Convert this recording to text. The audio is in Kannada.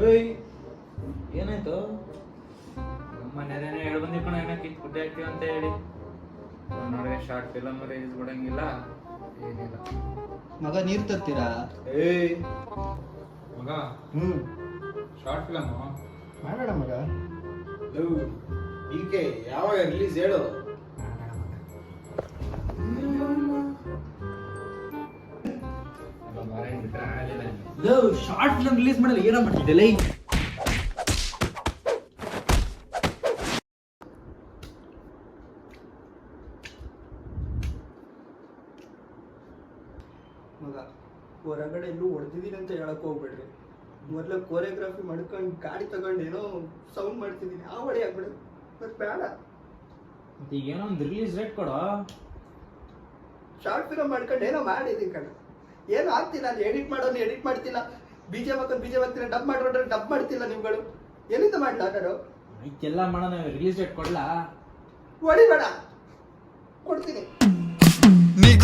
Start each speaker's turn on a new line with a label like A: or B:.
A: ಏಯ್ ಏನಾಯ್ತು?
B: ಮನೆಯದೇನೆ ಹೇಳಿ ಬಂದಿ ಕಣ ಏನಕ್ಕೆ ಗುಡ್ಡೆ ಹಾಕ್ತೀವಿ ಅಂತ ಹೇಳಿ ನೋಡಿದ್ರೆ ಶಾರ್ಟ್ ಫಿಲಮ್ ರಿಲೀಸ್ ಬಿಡಂಗಿಲ್ಲ ಏನಿಲ್ಲ.
C: ಮಗ ನೀರ್ ತರ್ತೀರಾ?
A: ಏಯ್
B: ಮಗ ಶಾರ್ಟ್ ಫಿಲಮ್
C: ಮಾಡೋಣ ಮಗ.
A: ಈಕೆ ಯಾವಾಗ ರಿಲೀಸ್ ಹೇಳು?
C: ಶಾರ್ಟ್ ಫಿಲ್ಮ್ ರಿಲೀಸ್ ಮಾಡಲ್ಲ ಏನೋ ಮಾಡ್ತಿದ್ದೆ ಲೈ.
D: ಮಗ ಹೊರಗಡೆ ಎಲ್ಲೂ ಹೊಡೆದಿದ್ದೀನಿ ಅಂತ ಹೇಳಕ್ ಹೋಗ್ಬೇಡ್ರಿ. ಮೊದಲು ಕೋರಿಯೋಗ್ರಫಿ ಮಾಡ್ಕೊಂಡು ಗಾಡಿ ತಗೊಂಡು ಏನೋ ಸೌಂಡ್ ಮಾಡ್ತಿದ್ದೀನಿ, ಆ ಹೊಡೆ ಆಗ್ಬಿಡು. ಮತ್ತೆ ಬೇಡ,
B: ಮತ್ತೆ ಈಗ ಏನೋ ಒಂದು ರಿಲೀಸ್ ರೇಟ್ ಕೊಡೋ.
D: ಶಾರ್ಟ್ ಫಿಲಮ್ ಮಾಡ್ಕೊಂಡು ಏನೋ ಮಾಡಿದ್ದೀನಿ ಕಣ, ಏನು ಆಗ್ತಿಲ್ಲ. ಅಲ್ಲಿ ಎಡಿಟ್ ಮಾಡೋನು ಎಡಿಟ್ ಮಾಡ್ತಿಲ್ಲ, ಬೀಜ ಹಾಕ್ತಿಲ್ಲ, ಡಬ್ ಮಾಡೋದ್ರೆ ಡಬ್ ಮಾಡ್ತಿಲ್ಲ. ನಿಮ್ಗಳು ಎಲ್ಲಿಂದ ಮಾಡ್ಲಾ ನಾನು?
B: ಎಲ್ಲ ಮಾಡೋಣ, ರಿಲೀಸ್ ಡೇಟ್ ಕೊಡ್ಲಾ?
D: ಹೊಡಿಬೇಡ, ಕೊಡ್ತೀನಿ.
E: ನಿಗ